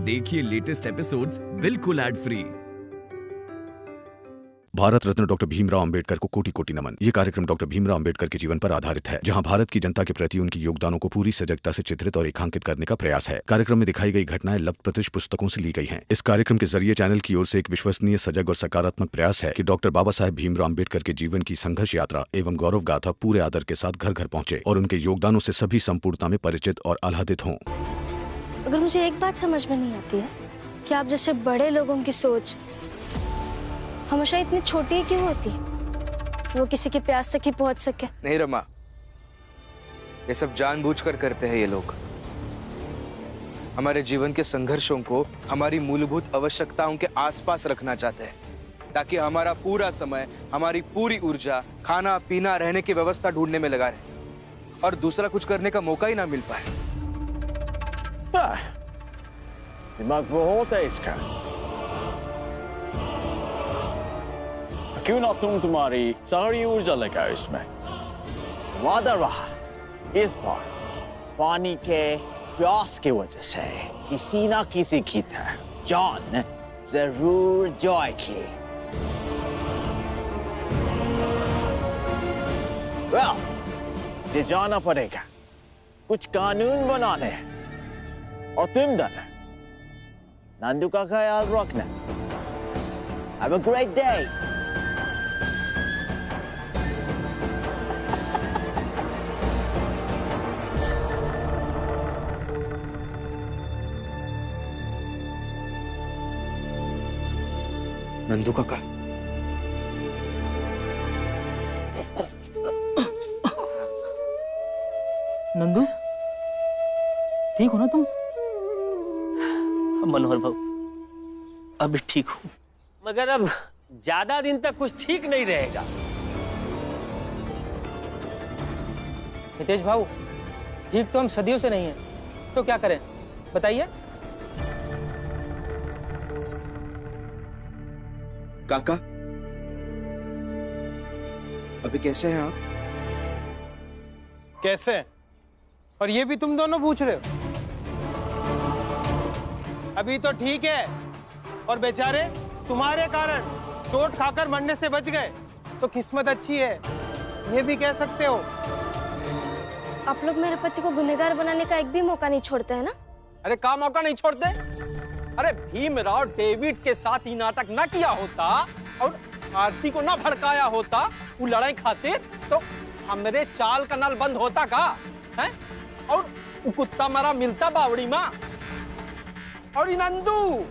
देखिए latest episodes बिल्कुल ad free. Bharat Ratna doctor Bhimrao Ambedkar को कोटि कोटि नमन। ये कार्यक्रम डॉक्टर भीमराव अंबेडकर के जीवन पर आधारित है, जहां भारत की जनता के प्रति उनके योगदानों को पूरी सजगता से चित्रित और रेखांकित करने का प्रयास है। कार्यक्रम में दिखाई गई घटनाएं लब्ध-प्रतिष्ठ पुस्तकों से ली गई हैं। इस कार्यक्रम के जरिए चैनल की ओर से एक विश्वसनीय, सजग और सकारात्मक प्रयास है कि डॉक्टर बाबा साहेब भीमराव अंबेडकर के जीवन की संघर्ष यात्रा एवं गौरव गाथा पूरे आदर के साथ घर घर पहुंचे और उनके योगदानों से सभी संपूर्णता में परिचित और आह्लादित हों। अगर मुझे एक बात समझ में नहीं आती है कि आप जैसे बड़े लोगों की सोच हमेशा इतनी छोटी क्यों होती कि वो किसी के प्यास तक ही पहुंच सके। नहीं रमा, ये सब जानबूझकर करते हैं ये लोग। हमारे जीवन के संघर्षों को हमारी मूलभूत आवश्यकताओं के आसपास रखना चाहते हैं, ताकि हमारा पूरा समय, हमारी पूरी ऊर्जा खाना पीना रहने की व्यवस्था ढूंढने में लगा रहे और दूसरा कुछ करने का मौका ही ना मिल पाए। दिमाग बहुत है इसका। क्यों ना तुम तुम्हारी सारी ऊर्जा लगाओ इसमें। वादा रहा इस बार पानी के प्यास की वजह से किसी ना किसी की जान जरूर जाएगी। मुझे जाना पड़ेगा कुछ कानून बनाने और तुम दोनों नंदू का ख्याल रखना। Have a great day. Nandu काका, नंदू ठीक हो ना तुम? मनोहर भाऊ अभी ठीक हूं, मगर अब ज्यादा दिन तक कुछ ठीक नहीं रहेगा। हितेश भाऊ ठीक तो हम सदियों से नहीं है, तो क्या करें बताइए। काका अभी कैसे हैं आप? कैसे? और ये भी तुम दोनों पूछ रहे हो? अभी तो ठीक है, और बेचारे तुम्हारे कारण चोट खाकर मरने से बच गए, तो किस्मत अच्छी है, ये भी कह सकते हो। आप लोग मेरे पति को गुनहगार बनाने का एक भी मौका नहीं छोड़ते हैं ना? अरे का मौका नहीं छोड़ते? अरे भीमराव डेविड के साथ ही नाटक ना किया होता और आरती को ना भड़काया होता वो लड़ाई खातिर, तो हमरे चाल का नल बंद होता का है? और कुत्ता मरा मिलता बावड़ी माँ। और नंदू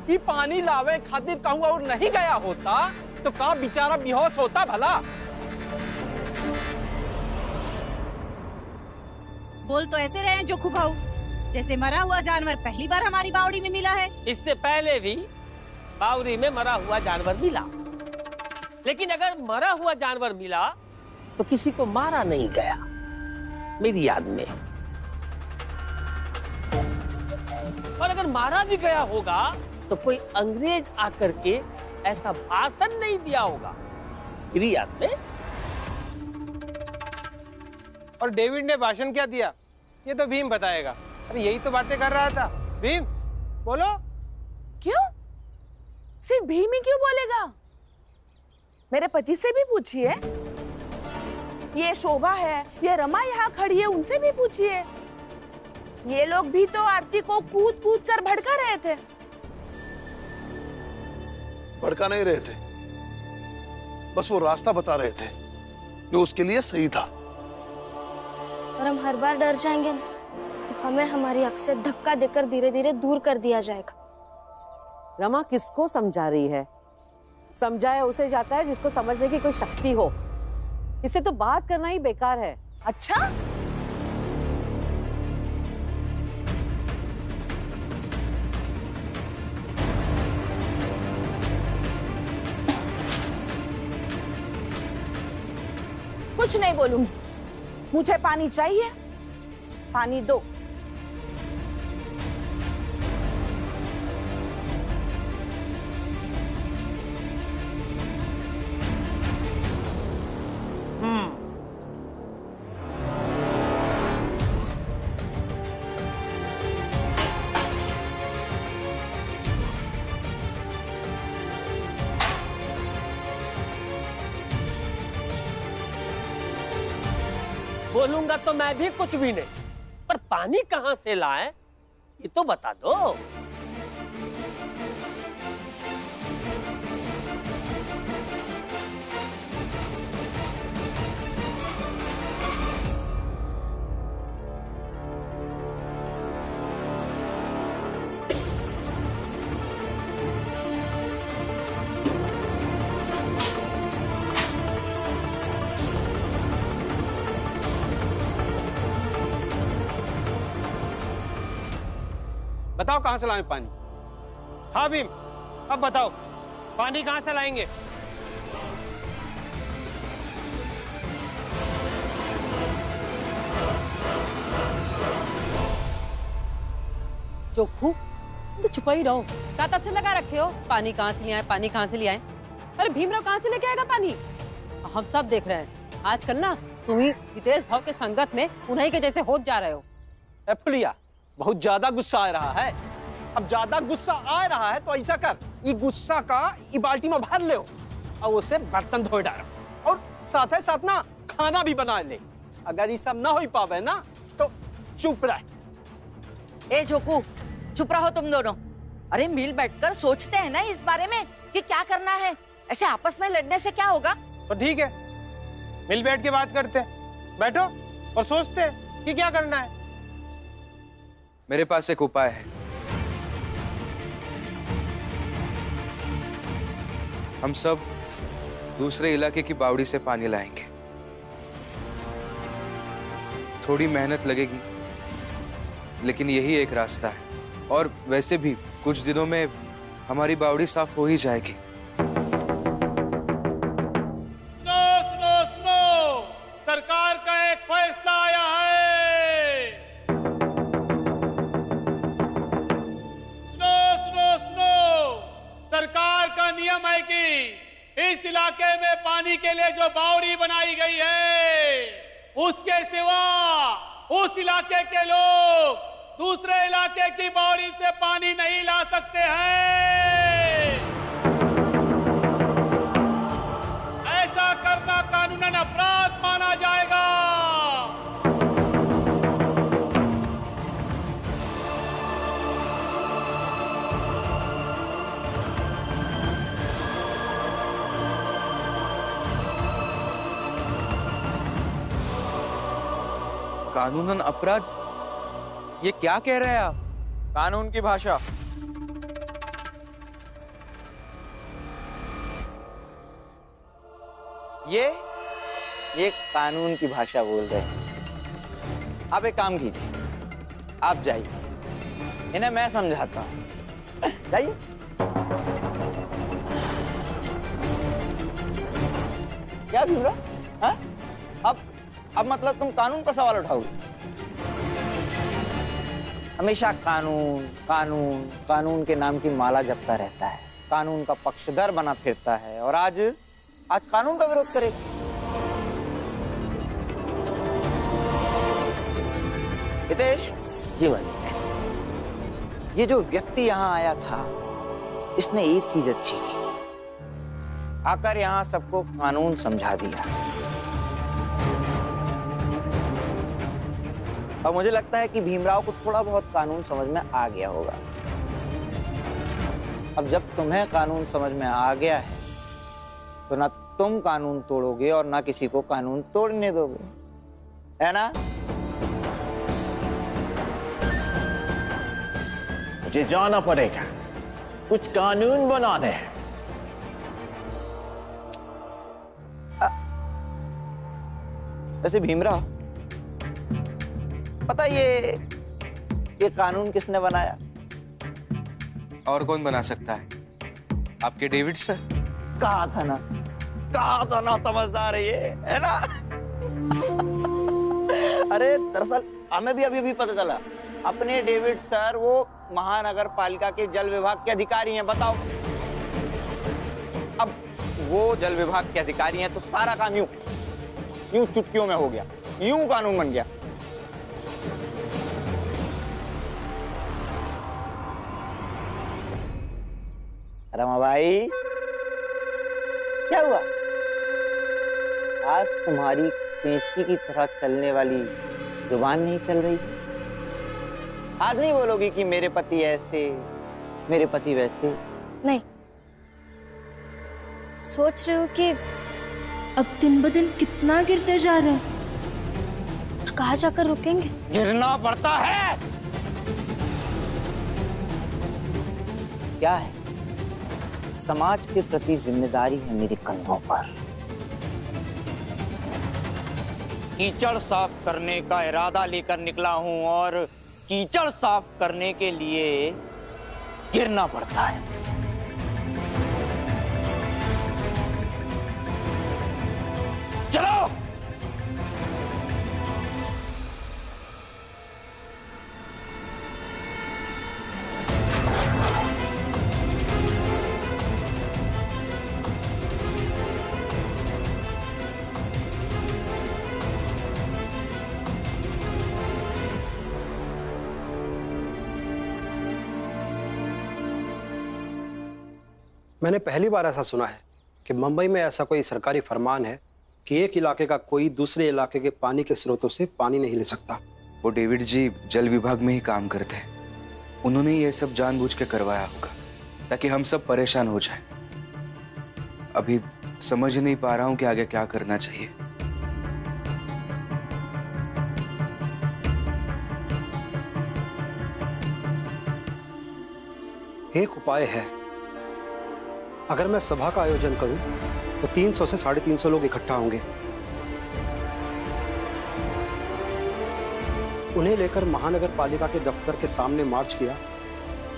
ये पानी लावे खातिर कहूँ और नहीं गया होता तो का बेचारा बेहोश होता भला। बोल तो ऐसे रहे हैं जोखू भाऊ, जैसे मरा हुआ जानवर पहली बार हमारी बावड़ी में मिला है। इससे पहले भी बावड़ी में मरा हुआ जानवर मिला, लेकिन अगर मरा हुआ जानवर मिला तो किसी को मारा नहीं गया मेरी याद में। और अगर मारा भी गया होगा तो कोई अंग्रेज आकर के ऐसा भाषण नहीं दिया होगा मेरी याद में। और डेविड ने भाषण क्या दिया ये तो भीम बताएगा। अरे यही तो बातें कर रहा था। भीम बोलो। क्यों? सिर्फ भीम ही क्यों बोलेगा? मेरे पति से भी पूछिए, ये शोभा है, ये रमा यहाँ खड़ी है, उनसे भी पूछिए। ये लोग भी तो आरती को कूद कूद कर भड़का रहे थे। भड़का नहीं रहे थे, बस वो रास्ता बता रहे थे जो उसके लिए सही था। और हम हर बार डर जाएंगे ना, तो हमें हमारी अक्ल से धक्का देकर धीरे धीरे दूर कर दिया जाएगा। रमा किसको समझा रही है? समझाया उसे जाता है जिसको समझने की कोई शक्ति हो। इससे तो बात करना ही बेकार है। अच्छा, कुछ नहीं बोलूंगी। मुझे पानी चाहिए, पानी दो। बोलूंगा तो मैं भी कुछ भी नहीं, पर पानी कहाँ से लाए ये तो बता दो। बताओ कहां से लाएं पानी? हाँ भीम, अब बताओ पानी कहां से लाएंगे? चोखू तो छुपा ही रहो। क्या तब से लगा रखे हो? पानी कहाँ से ले आए, पानी कहाँ से ले आए? अरे भीमराव कहाँ से लेके आएगा पानी? हम सब देख रहे हैं। आजकल ना तुम ही हितेश भाव के संगत में उन्हीं के जैसे होत जा रहे हो। फुलिया, बहुत ज्यादा गुस्सा आ रहा है। अब ज्यादा गुस्सा आ रहा है तो ऐसा कर, ये गुस्सा का ये बाल्टी में भर ले और उसे बर्तन धो डालो और साथ ही साथ ना खाना भी बना ले। अगर ये सब ना हो पावे ना तो चुप रह। ए जोकू, चुप रहो तुम दोनों। अरे मिल बैठकर सोचते हैं ना इस बारे में कि क्या करना है। ऐसे आपस में लड़ने से क्या होगा? तो ठीक है, मिल बैठ के बात करते हैं। बैठो और सोचते हैं कि क्या करना है। मेरे पास एक उपाय है। हम सब दूसरे इलाके की बावड़ी से पानी लाएंगे। थोड़ी मेहनत लगेगी, लेकिन यही एक रास्ता है। और वैसे भी कुछ दिनों में हमारी बावड़ी साफ हो ही जाएगी। सुनो, सरकार का एक फैसला आया है। सुनो, सरकार का नियम है कि इस इलाके में पानी के लिए जो बावड़ी बनाई गई है, उसके सिवा उस इलाके के लोग दूसरे इलाके की बावड़ी से पानी नहीं ला सकते हैं। ऐसा करना कानूनन अपराध माना जाएगा। कानूनन अपराध? ये क्या कह रहे हैं आप? कानून की भाषा। ये कानून की भाषा बोल रहे हैं। आप एक काम कीजिए, आप जाइए, इन्हें मैं समझाता हूं। जाइए। क्या भीमराव? हाँ? अब मतलब तुम कानून पर सवाल उठाओगे? हमेशा कानून कानून कानून के नाम की माला जपता रहता है, कानून का पक्षधर बना फिरता है, और आज कानून का विरोध करे। हितेश जीवन, ये जो व्यक्ति यहाँ आया था, इसने एक चीज अच्छी की, आकर यहाँ सबको कानून समझा दिया। और मुझे लगता है कि भीमराव को थोड़ा बहुत कानून समझ में आ गया होगा। अब जब तुम्हें कानून समझ में आ गया है, तो ना तुम कानून तोड़ोगे और ना किसी को कानून तोड़ने दोगे, है ना? मुझे जाना पड़ेगा, कुछ कानून बनाने हैं। वैसे भीमराव, पता ये कानून किसने बनाया? और कौन बना सकता है? आपके डेविड सर। कहा था ना समझदार है ये, है ना? अरे दरअसल हमें भी अभी पता चला, अपने डेविड सर वो महानगर पालिका के जल विभाग के अधिकारी हैं। बताओ, अब वो जल विभाग के अधिकारी हैं तो सारा काम यूं चुटकियों में हो गया, यूं कानून बन गया। रमा भाई, क्या हुआ? आज तुम्हारी पेंचकी की तरह चलने वाली जुबान नहीं चल रही? आज नहीं बोलोगी कि मेरे पति ऐसे, मेरे पति वैसे? नहीं, सोच रहे हो कि अब दिन ब दिन कितना गिरते जा रहे हैं, कहाँ जाकर रुकेंगे? गिरना पड़ता है। क्या है? समाज के प्रति जिम्मेदारी है मेरे कंधों पर। कीचड़ साफ करने का इरादा लेकर निकला हूं और कीचड़ साफ करने के लिए गिरना पड़ता है। चलो। मैंने पहली बार ऐसा सुना है कि मुंबई में ऐसा कोई सरकारी फरमान है कि एक इलाके का कोई दूसरे इलाके के पानी के स्रोतों से पानी नहीं ले सकता। वो डेविड जी जल विभाग में ही काम करते हैं, उन्होंने ये सब जानबूझ के करवाया होगा ताकि हम सब परेशान हो जाएं। अभी समझ नहीं पा रहा हूं कि आगे क्या करना चाहिए। एक उपाय है, अगर मैं सभा का आयोजन करूं तो 300 से 350 लोग इकट्ठा होंगे। उन्हें लेकर महानगर पालिका के दफ्तर के सामने मार्च किया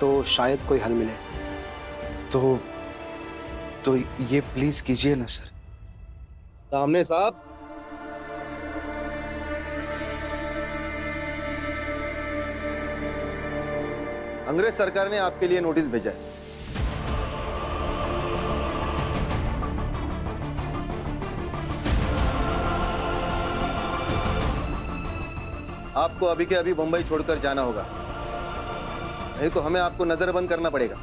तो शायद कोई हल मिले। तो ये प्लीज कीजिए ना सर। सामने साहब, अंग्रेज सरकार ने आपके लिए नोटिस भेजा है। आपको अभी के अभी मुंबई छोड़कर जाना होगा, नहीं तो हमें आपको नजरबंद करना पड़ेगा।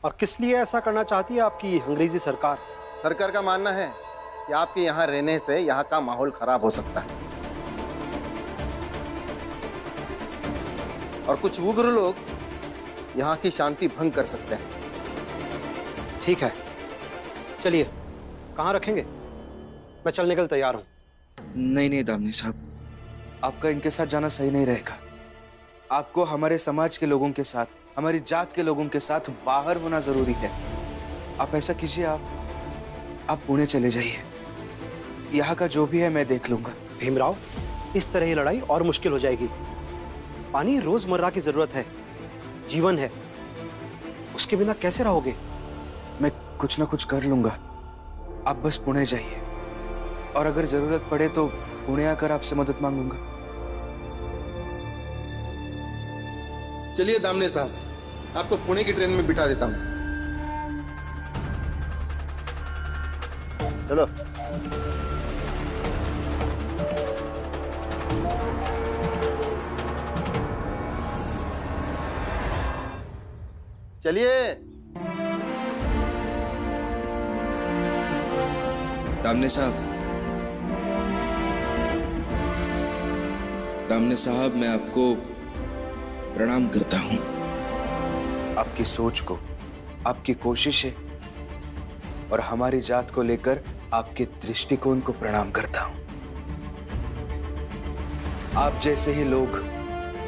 और किस लिए ऐसा करना चाहती है आपकी अंग्रेजी सरकार? सरकार का मानना है कि आपके यहाँ रहने से यहाँ का माहौल खराब हो सकता है और कुछ उग्र लोग यहाँ की शांति भंग कर सकते हैं। ठीक है, चलिए, कहाँ रखेंगे? मैं चलने के लिए तैयार हूँ। नहीं दामनी साहब, आपका इनके साथ जाना सही नहीं रहेगा। आपको हमारे समाज के लोगों के साथ, हमारी जात के लोगों के साथ बाहर होना जरूरी है। आप ऐसा कीजिए, आप पुणे चले जाइए, यहाँ का जो भी है मैं देख लूंगा। भीमराव, इस तरह की लड़ाई और मुश्किल हो जाएगी। पानी रोजमर्रा की जरूरत है, जीवन है, उसके बिना कैसे रहोगे? मैं कुछ ना कुछ कर लूंगा, आप बस पुणे जाइए और अगर जरूरत पड़े तो पुणे आकर आपसे मदद मांगूंगा। चलिए दामने साहब, आपको पुणे की ट्रेन में बिठा देता हूं। चलो। चलिए। दामने साहब, मैं आपको प्रणाम करता हूं। आपकी सोच को, आपकी कोशिशें और हमारी जात को लेकर आपके दृष्टिकोण को प्रणाम करता हूं। आप जैसे ही लोग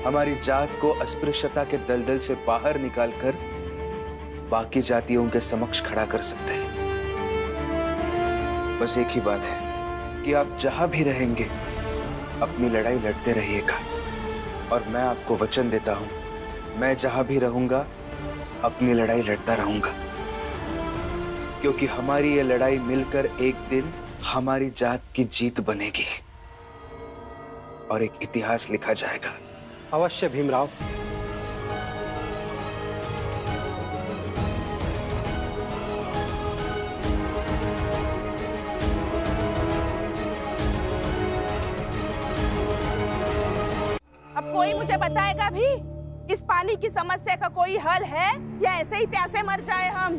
हमारी जात को अस्पृश्यता के दलदल से बाहर निकालकर बाकी जातियों के समक्ष खड़ा कर सकते हैं। बस एक ही बात है कि आप जहां भी रहेंगे अपनी लड़ाई लड़ते रहिएगा और मैं आपको वचन देता हूं, मैं जहां भी रहूंगा अपनी लड़ाई लड़ता रहूंगा, क्योंकि हमारी ये लड़ाई मिलकर एक दिन हमारी जात की जीत बनेगी और एक इतिहास लिखा जाएगा। अवश्य भीमराव। मुझे बताएगा भी इस पानी की समस्या का कोई हल है या ऐसे ही प्यासे मर जाए हम?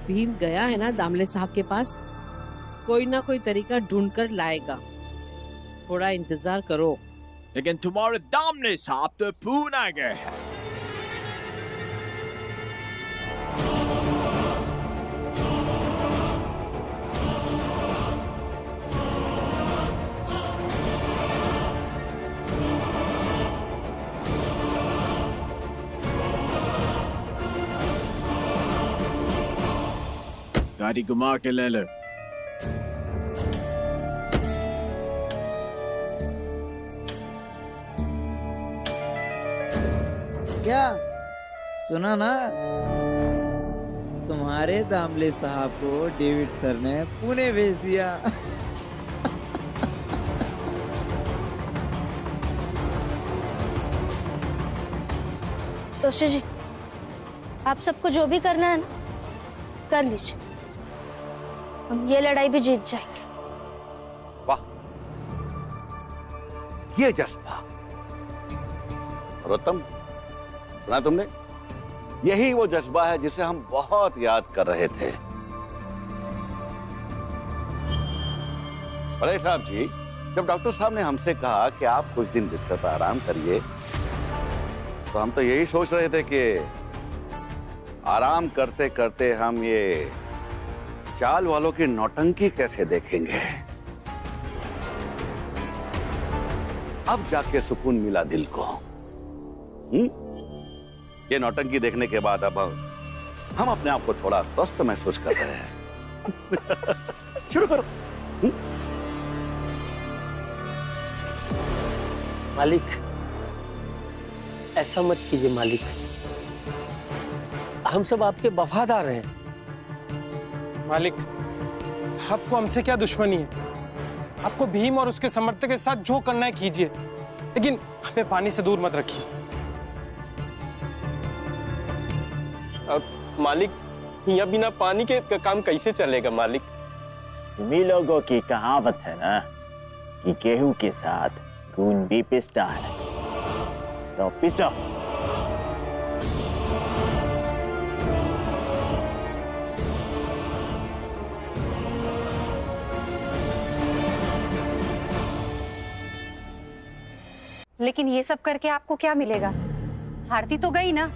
भीम गया है ना दामले साहब के पास, कोई ना कोई तरीका ढूंढकर लाएगा, थोड़ा इंतजार करो। लेकिन तुम्हारे दामले साहब तो पूना गए हैं। गाड़ी घुमा के ले लो। क्या सुना ना, तुम्हारे दामले साहब को डेविड सर ने पुणे भेज दिया। तोशी जी, आप सबको जो भी करना है ना कर लीजिए, हम ये लड़ाई भी जीत जाएंगे। वाह, ये जज्बा रोतम, सुना तुमने? यही वो जज्बा है जिसे हम बहुत याद कर रहे थे। बड़े साहब जी, जब डॉक्टर साहब ने हमसे कहा कि आप कुछ दिन बिस्तर पर आराम करिए, तो हम तो यही सोच रहे थे कि आराम करते करते हम ये चाल वालों की नौटंकी कैसे देखेंगे। अब जाके सुकून मिला दिल को। ये नौटंकी देखने के बाद अब हम अपने आप को थोड़ा स्वस्थ महसूस कर रहे हैं। शुरू करो। मालिक, ऐसा मत कीजिए मालिक, हम सब आपके वफादार हैं। मालिक, आपको हमसे क्या दुश्मनी है? आपको भीम और उसके समर्थक के साथ जो करना है कीजिए, लेकिन हमें पानी से दूर मत रखिए। मालिक, यहाँ बिना पानी के काम कैसे चलेगा मालिक? तुम्ही लोगों की कहावत है ना कि गेहूं के साथ खून भी पिसता है, तो पिसो। लेकिन ये सब करके आपको क्या मिलेगा? आरती तो गई ना,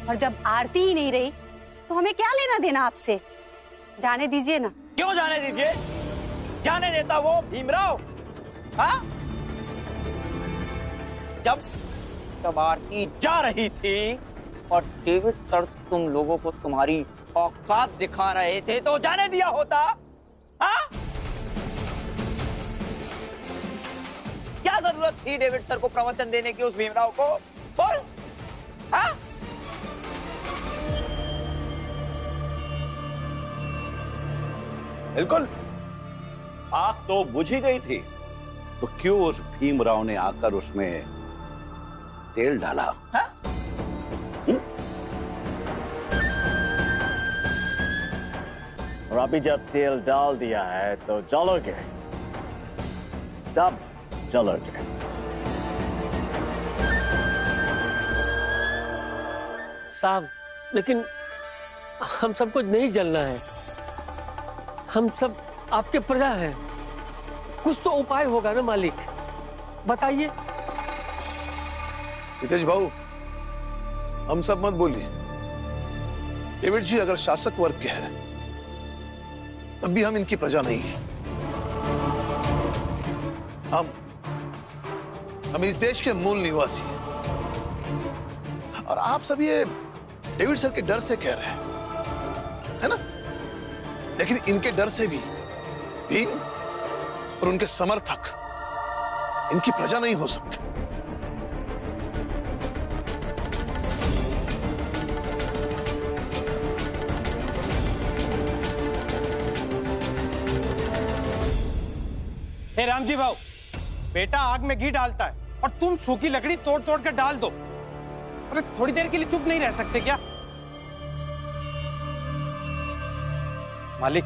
और जब आरती ही नहीं रही तो हमें क्या लेना देना आपसे? जाने दीजिए ना। क्यों जाने दीजिए? जाने देता वो भीमराव? हाँ? जब आरती जा रही थी और डेविड सर तुम लोगों को तुम्हारी औकात दिखा रहे थे तो जाने दिया होता? हाँ? क्या जरूरत थी डेविड सर को प्रवचन देने की उस भीमराव को? बोल। हाँ? बिल्कुल, आग तो बुझ ही गई थी, तो क्यों उस भीमराव ने आकर उसमें तेल डाला? हाँ? और अभी जब तेल डाल दिया है तो जलोगे, सब जलोगे। साहब, लेकिन हम सबको नहीं जलना है, हम सब आपके प्रजा हैं। कुछ तो उपाय होगा ना मालिक, बताइए। हितेश भाऊ, हम सब मत बोलिए। डेविड जी अगर शासक वर्ग के हैं तब भी हम इनकी प्रजा नहीं है। हम इस देश के मूल निवासी हैं, और आप सब ये डेविड सर के डर से कह रहे हैं, है ना? लेकिन इनके डर से भी भीम और उनके समर्थक इनकी प्रजा नहीं हो सकते। हे रामजी भाऊ, बेटा आग में घी डालता है और तुम सूखी लकड़ी तोड़ तोड़ कर डाल दो। अरे थोड़ी देर के लिए चुप नहीं रह सकते क्या? मालिक,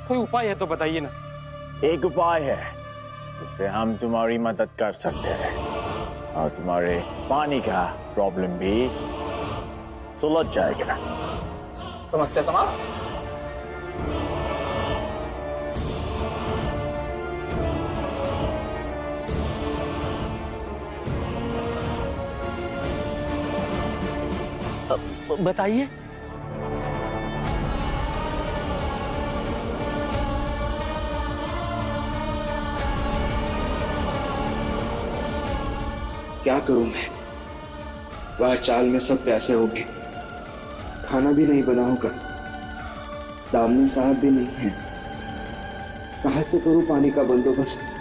कोई उपाय है तो बताइए ना। एक उपाय है, जिससे हम तुम्हारी मदद कर सकते हैं और तुम्हारे पानी का प्रॉब्लम भी सुलझ जाएगा। समझते समाज? बताइए। क्या करूं मैं? वह चाल में सब प्यासे हो गए, खाना भी नहीं बना होगा, दामनी साहब भी नहीं है, कहां से करूं पानी का बंदोबस्त?